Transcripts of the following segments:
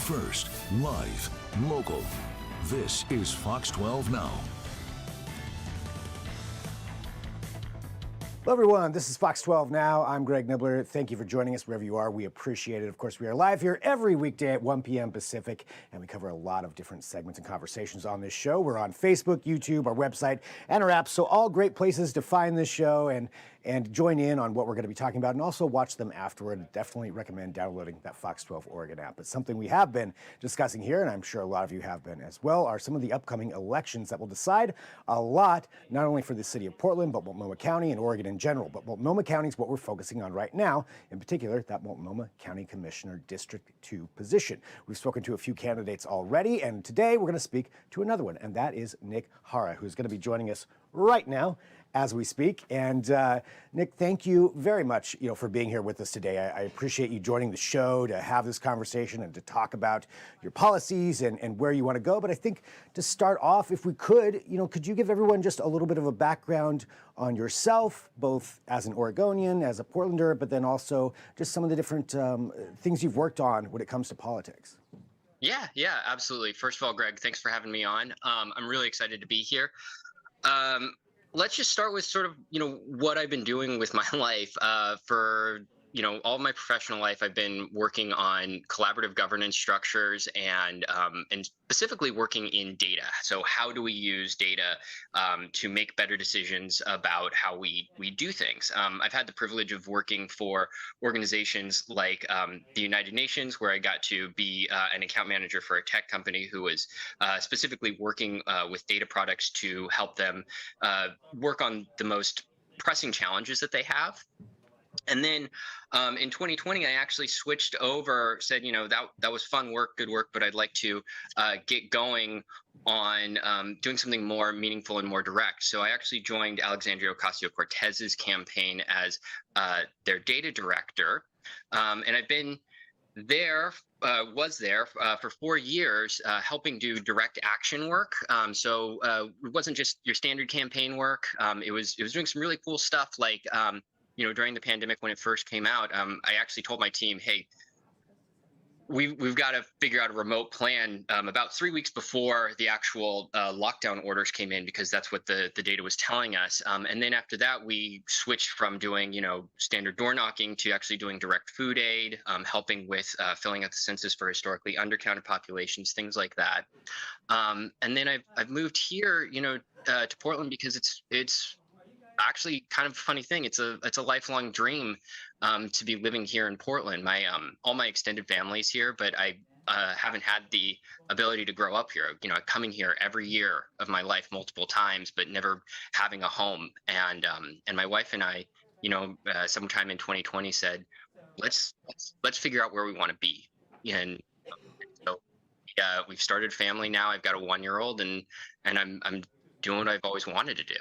First, live, local. This is Fox 12 Now. Hello, everyone. This is Fox 12 Now. I'm Greg Nibbler. Thank you for joining us wherever you are. We appreciate it. Of course, we are live here every weekday at 1 p.m. Pacific, and we cover a lot of different segments and conversations on this show. We're on Facebook, YouTube, our website, and our app, so all great places to find this show and join in on what we're going to be talking about, and also watch them afterward. Definitely recommend downloading that Fox 12 Oregon app. But something we have been discussing here, and I'm sure a lot of you have been as well, are some of the upcoming elections that will decide a lot, not only for the city of Portland, but Multnomah County and Oregon in general. But Multnomah County is what we're focusing on right now, in particular, that Multnomah County Commissioner District 2 position. We've spoken to a few candidates already, and today we're going to speak to another one, and that is Nick Hara, who's going to be joining us right now as we speak. And Nick, thank you very much, for being here with us today. I appreciate you joining the show to have this conversation and to talk about your policies and where you want to go. But I think to start off, if we could you give everyone just a little bit of a background on yourself, both as an Oregonian, as a Portlander, but then also just some of the different things you've worked on when it comes to politics? Yeah, absolutely. First of all, Greg, thanks for having me on. I'm really excited to be here. Let's just start with sort of, what I've been doing with my life. For all my professional life, I've been working on collaborative governance structures and specifically working in data. So how do we use data to make better decisions about how we do things? I've had the privilege of working for organizations like the United Nations, where I got to be an account manager for a tech company who was specifically working with data products to help them work on the most pressing challenges that they have. And then in 2020, I actually switched over, said, that was fun work, good work, but I'd like to get going on doing something more meaningful and more direct. So I actually joined Alexandria Ocasio-Cortez's campaign as their data director. And I've been was there for 4 years helping do direct action work. So it wasn't just your standard campaign work. It was doing some really cool stuff like during the pandemic when it first came out, I actually told my team, hey, we've got to figure out a remote plan about 3 weeks before the actual lockdown orders came in, because that's what the data was telling us. And then after that, we switched from doing, standard door knocking to actually doing direct food aid, helping with filling out the census for historically undercounted populations, things like that. And then I've moved here, to Portland because it's actually kind of a funny thing. It's a lifelong dream to be living here in Portland. My all my extended family's here, but I haven't had the ability to grow up here. Coming here every year of my life multiple times, but never having a home. And my wife and I, sometime in 2020 said, let's figure out where we want to be. And so we've started a family now. I've got a 1-year-old, and I'm doing what I've always wanted to do.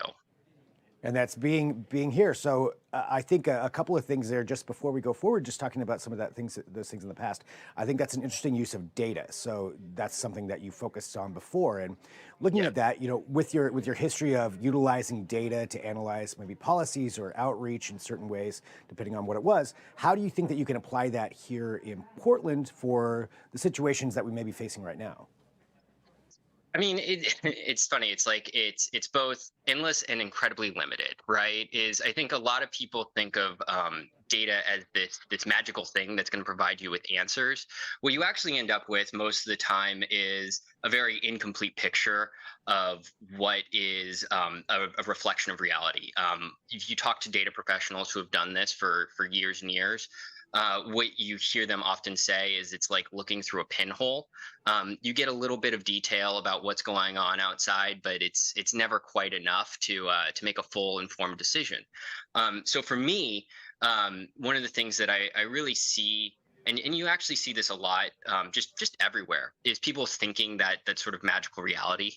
And that's being here. So I think a couple of things there just before we go forward, just talking about some of those things in the past. I think that's an interesting use of data. So that's something that you focused on before. And looking at that, with your history of utilizing data to analyze maybe policies or outreach in certain ways, depending on what it was, how do you think that you can apply that here in Portland for the situations that we may be facing right now? I mean, it's funny. It's like it's both endless and incredibly limited, right? I think a lot of people think of data as this magical thing that's going to provide you with answers. What you actually end up with most of the time is a very incomplete picture of what is a reflection of reality. If you talk to data professionals who have done this for years and years, what you hear them often say is it's like looking through a pinhole. You get a little bit of detail about what's going on outside, but it's never quite enough to make a full informed decision. So for me, one of the things that I really see, and you actually see this a lot, just everywhere, is people thinking that sort of magical reality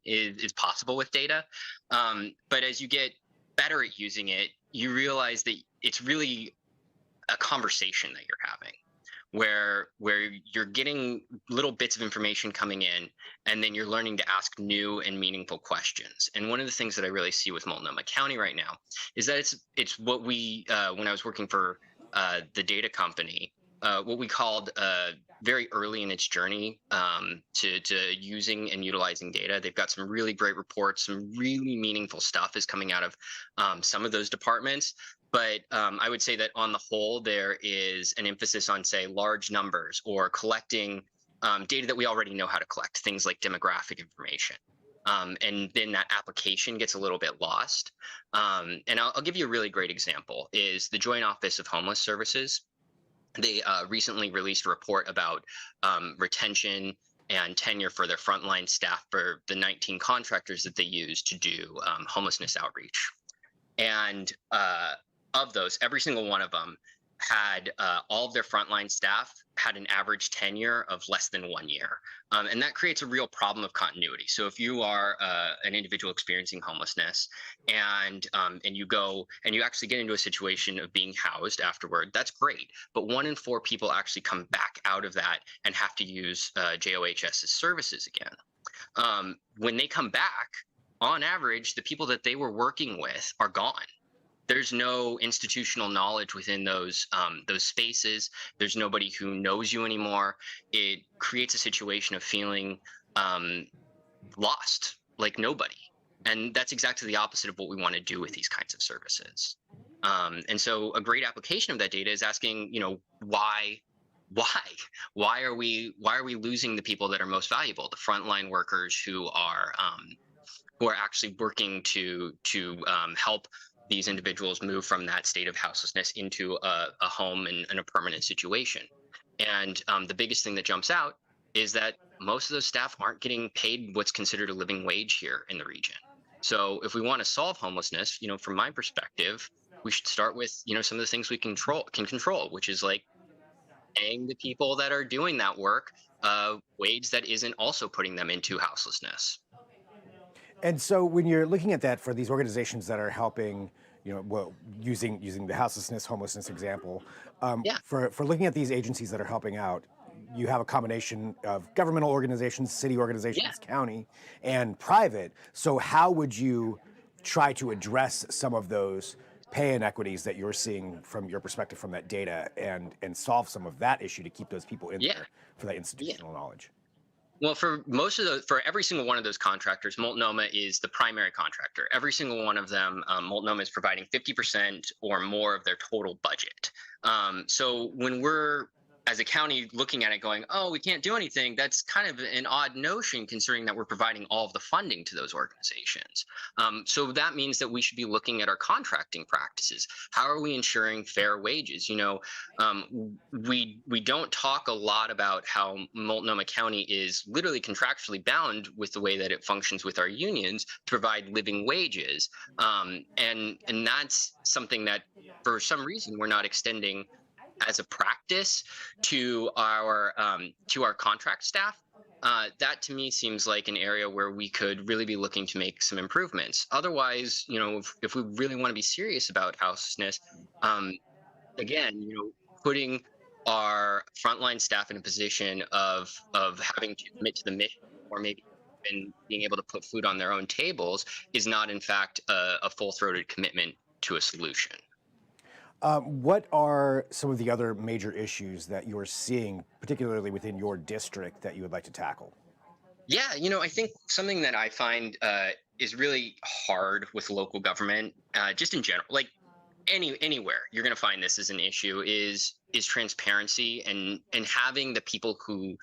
is possible with data. But as you get better at using it, you realize that it's really a conversation that you're having, where you're getting little bits of information coming in, and then you're learning to ask new and meaningful questions. And one of the things that I really see with Multnomah County right now is that it's what we when I was working for the data company, what we called very early in its journey to using and utilizing data. They've got some really great reports, some really meaningful stuff is coming out of some of those departments. But I would say that on the whole, there is an emphasis on, say, large numbers or collecting data that we already know how to collect, things like demographic information. And then that application gets a little bit lost. And I'll give you a really great example is the Joint Office of Homeless Services. They recently released a report about retention and tenure for their frontline staff for the 19 contractors that they use to do homelessness outreach. And of those, every single one of them had all of their frontline staff had an average tenure of less than 1 year. And that creates a real problem of continuity. So if you are an individual experiencing homelessness and you go and you actually get into a situation of being housed afterward, that's great. But 1 in 4 people actually come back out of that and have to use JOHS's services again. When they come back, on average, the people that they were working with are gone. There's no institutional knowledge within those spaces. There's nobody who knows you anymore. It creates a situation of feeling lost, like nobody. And that's exactly the opposite of what we want to do with these kinds of services. And so a great application of that data is asking, why are we losing the people that are most valuable, the frontline workers who are actually working to help these individuals move from that state of houselessness into a home and a permanent situation. And the biggest thing that jumps out is that most of those staff aren't getting paid what's considered a living wage here in the region. So if we want to solve homelessness, from my perspective, we should start with, some of the things we can control, which is like paying the people that are doing that work a wage that isn't also putting them into houselessness. And so when you're looking at that for these organizations that are helping, using the houselessness, homelessness example, Yeah. for looking at these agencies that are helping out, you have a combination of governmental organizations, city organizations, Yeah. county, and private. So how would you try to address some of those pay inequities that you're seeing from your perspective from that data and solve some of that issue to keep those people in Yeah. there for that institutional knowledge? Well, for every single one of those contractors, Multnomah is the primary contractor. Every single one of them, Multnomah is providing 50% or more of their total budget. So when we're, as a county, looking at it going, oh, we can't do anything, that's kind of an odd notion considering that we're providing all of the funding to those organizations. So that means that we should be looking at our contracting practices. How are we ensuring fair wages? We don't talk a lot about how Multnomah County is literally contractually bound with the way that it functions with our unions to provide living wages. And that's something that for some reason we're not extending as a practice to our contract staff. That to me seems like an area where we could really be looking to make some improvements. Otherwise, if we really want to be serious about houselessness, again, putting our frontline staff in a position of having to commit to the mission, or maybe even being able to put food on their own tables, is not in fact a full-throated commitment to a solution. What are some of the other major issues that you're seeing, particularly within your district, that you would like to tackle? Yeah, I think something that I find is really hard with local government, just in general, like anywhere you're going to find this as an issue, is transparency and having the people who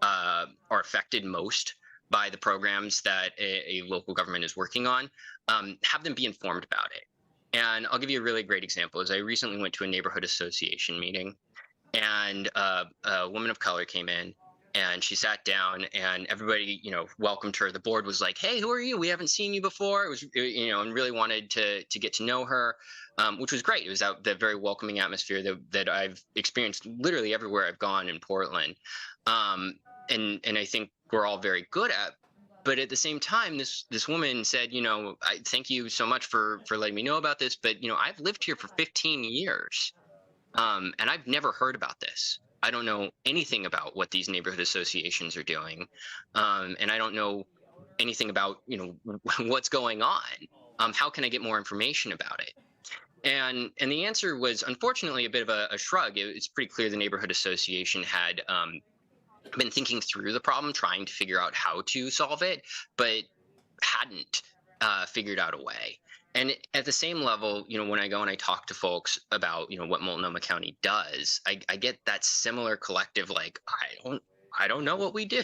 are affected most by the programs that a local government is working on, have them be informed about it. And I'll give you a really great example. Is I recently went to a neighborhood association meeting, and a woman of color came in, and she sat down, and everybody, welcomed her. The board was like, "Hey, who are you? We haven't seen you before." It was, and really wanted to get to know her, which was great. It was that very welcoming atmosphere that I've experienced literally everywhere I've gone in Portland, and I think we're all very good at. But at the same time, this woman said, I thank you so much for letting me know about this, but I've lived here for 15 years, and I've never heard about this. I don't know anything about what these neighborhood associations are doing, and I don't know anything about what's going on. How can I get more information about it? And the answer was unfortunately a bit of a shrug. It's pretty clear the neighborhood association had been thinking through the problem, trying to figure out how to solve it, but hadn't figured out a way. And at the same level, when I go and I talk to folks about, what Multnomah County does, I get that similar collective, like, I don't know what we do.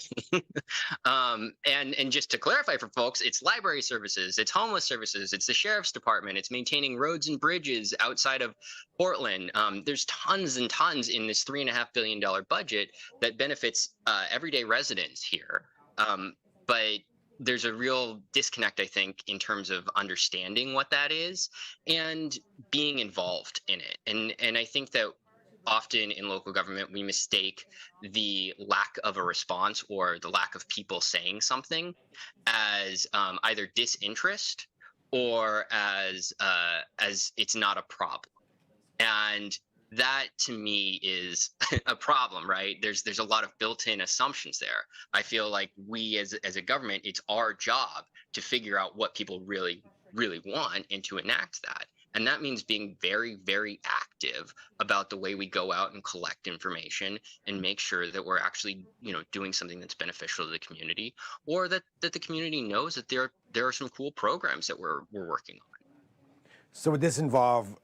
And just to clarify for folks, it's library services, it's homeless services, it's the sheriff's department, it's maintaining roads and bridges outside of Portland. There's tons and tons in this $3.5 billion budget that benefits everyday residents here. But there's a real disconnect, I think, in terms of understanding what that is and being involved in it. And I think that often in local government, we mistake the lack of a response or the lack of people saying something as either disinterest or as it's not a problem. And that to me is a problem, right? There's a lot of built-in assumptions there. I feel like we as a government, it's our job to figure out what people really, really want and to enact that. And that means being very, very active about the way we go out and collect information and make sure that we're actually, doing something that's beneficial to the community, or that the community knows that there are some cool programs that we're working on. So would this involve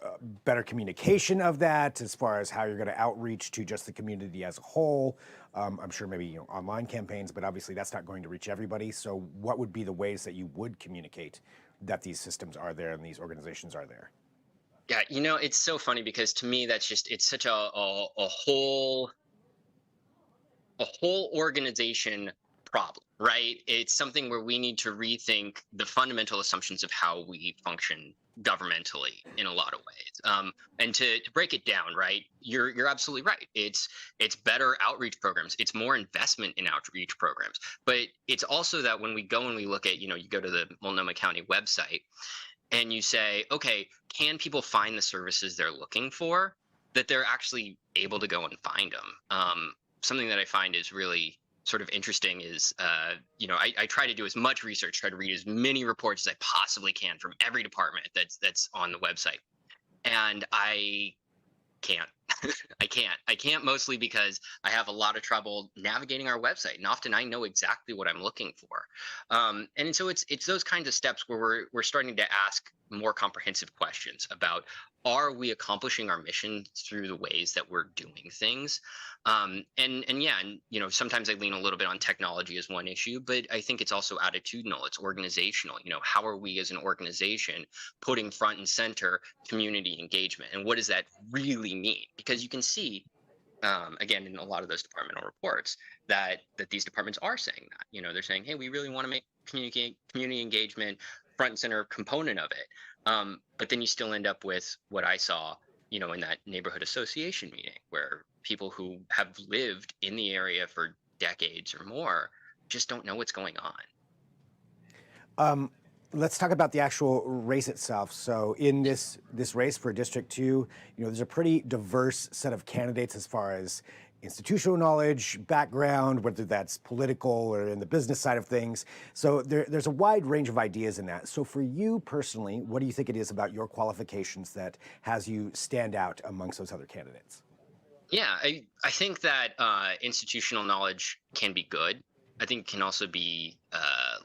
better communication of that as far as how you're going to outreach to just the community as a whole? I'm sure maybe online campaigns, but obviously that's not going to reach everybody. So what would be the ways that you would communicate that these systems are there and these organizations are there? Yeah, it's so funny because to me that's it's such a whole organization problem, right? It's something where we need to rethink the fundamental assumptions of how we function governmentally in a lot of ways. And to break it down, right? You're absolutely right. It's better outreach programs. It's more investment in outreach programs. But it's also that when we go and we look at, you go to the Multnomah County website and you say, okay, can people find the services they're looking for? That they're actually able to go and find them. Something that I find is really sort of interesting is, I try to do as much research, try to read as many reports as I possibly can from every department that's on the website. And I can't. I can't mostly because I have a lot of trouble navigating our website, and often I know exactly what I'm looking for. And so it's those kinds of steps where we're starting to ask more comprehensive questions about, are we accomplishing our mission through the ways that we're doing things? Sometimes I lean a little bit on technology as one issue, but I think it's also attitudinal, it's organizational. How are we as an organization putting front and center community engagement, and what does that really mean? Because you can see, again, in a lot of those departmental reports that these departments are saying that, they're saying, hey, we really want to make community engagement front and center component of it. But then you still end up with what I saw, in that neighborhood association meeting, where people who have lived in the area for decades or more just don't know what's going on. Let's talk about the actual race itself. So in this race for District 2, there's a pretty diverse set of candidates as far as institutional knowledge, background, whether that's political or in the business side of things. So there's a wide range of ideas in that. So for you personally, what do you think it is about your qualifications that has you stand out amongst those other candidates? Yeah, I think that institutional knowledge can be good. I think it can also be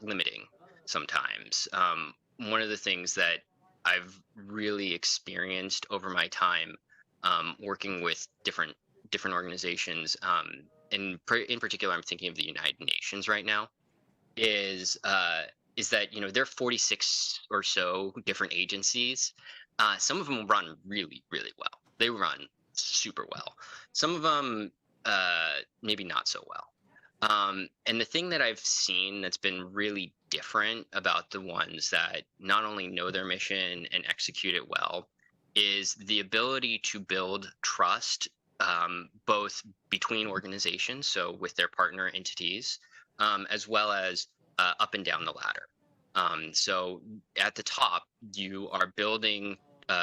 limiting sometimes. One of the things that I've really experienced over my time working with different organizations, in particular, I'm thinking of the United Nations right now, is that there are 46 or so different agencies. Some of them run really, really well. They run super well. Some of them maybe not so well. And the thing that I've seen that's been really different about the ones that not only know their mission and execute it well is the ability to build trust, both between organizations, so with their partner entities, as well as up and down the ladder. So at the top, you are building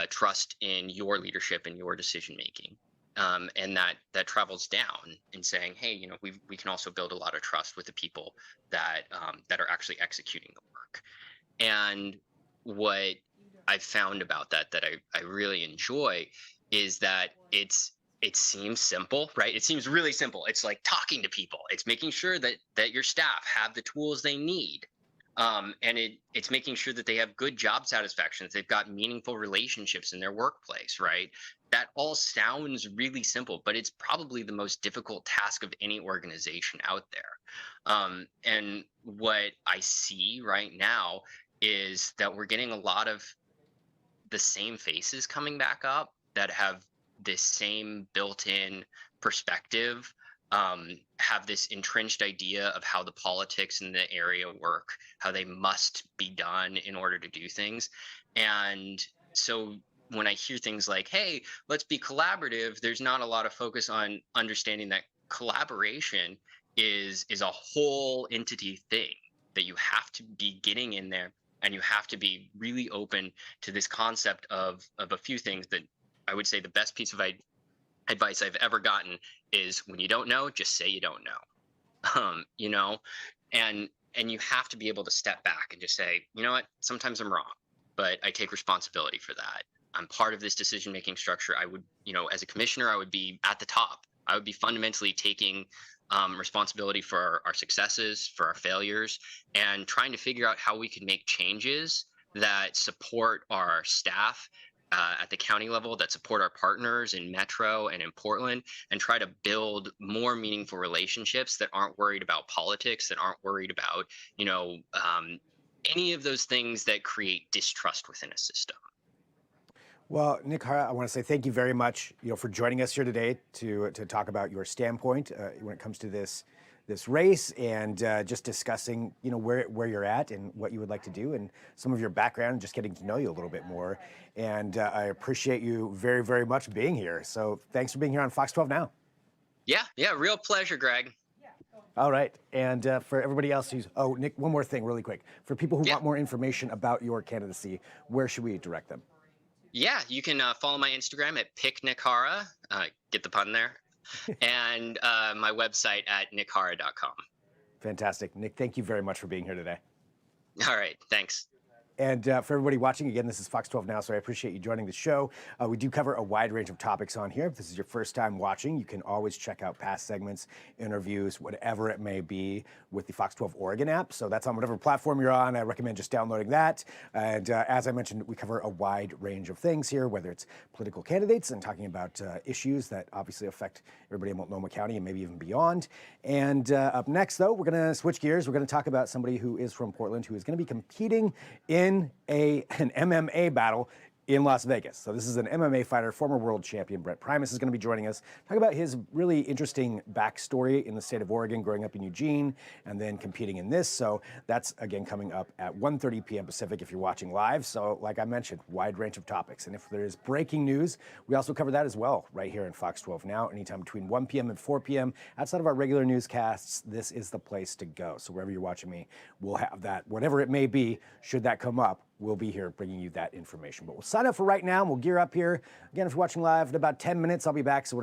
trust in your leadership and your decision making. And that travels down in saying, hey, we can also build a lot of trust with the people that are actually executing the work. And what I've found about that I really enjoy is that it seems simple, right? It seems really simple. It's like talking to people. It's making sure that your staff have the tools they need. And it's making sure that they have good job satisfaction, that they've got meaningful relationships in their workplace, right? That all sounds really simple, but it's probably the most difficult task of any organization out there. And what I see right now is that we're getting a lot of the same faces coming back up that have this same built-in perspective, have this entrenched idea of how the politics in the area work, how they must be done in order to do things. And so when I hear things like, hey, let's be collaborative, there's not a lot of focus on understanding that collaboration is a whole entity thing, that you have to be getting in there, and you have to be really open to this concept of a few things. That I would say the best piece of advice I've ever gotten is, when you don't know, just say you don't know. You know, and you have to be able to step back and just say, you know what, sometimes I'm wrong, but I take responsibility for that. I'm part of this decision making structure. I would, as a commissioner, I would be at the top. I would be fundamentally taking responsibility for our successes, for our failures, and trying to figure out how we can make changes that support our staff at the county level, that support our partners in Metro and in Portland, and try to build more meaningful relationships that aren't worried about politics, that aren't worried about, any of those things that create distrust within a system. Well, Nick Hara, I want to say thank you very much, for joining us here today to talk about your standpoint when it comes to this race, and just discussing, where you're at and what you would like to do, and some of your background, just getting to know you a little bit more. And I appreciate you very, very much being here. So thanks for being here on Fox 12 Now. Yeah, real pleasure, Greg. All right. And for everybody else who's, Nick, one more thing really quick. For people who want more information about your candidacy, where should we direct them? Yeah, you can follow my Instagram at picknickhara, get the pun there, and my website at nickhara.com. Fantastic. Nick, thank you very much for being here today. All right, thanks. And for everybody watching, again, this is Fox 12 Now, so I appreciate you joining the show. We do cover a wide range of topics on here. If this is your first time watching, you can always check out past segments, interviews, whatever it may be, with the Fox 12 Oregon app. So that's on whatever platform you're on. I recommend just downloading that. And as I mentioned, we cover a wide range of things here, whether it's political candidates and talking about issues that obviously affect everybody in Multnomah County and maybe even beyond. And up next, though, we're going to switch gears. We're going to talk about somebody who is from Portland, who is going to be competing in an MMA battle in Las Vegas. So this is an MMA fighter, former world champion. Brett Primus is going to be joining us, talk about his really interesting backstory in the state of Oregon, growing up in Eugene, and then competing in this. So that's, again, coming up at 1:30 p.m. Pacific if you're watching live. So like I mentioned, wide range of topics. And if there's breaking news, we also cover that as well right here in Fox 12 Now, anytime between 1 p.m. and 4 p.m. Outside of our regular newscasts, this is the place to go. So wherever you're watching me, we'll have that, whatever it may be, should that come up. We'll be here bringing you that information. But we'll sign up for right now, and we'll gear up here. Again, if you're watching live, in about 10 minutes, I'll be back. So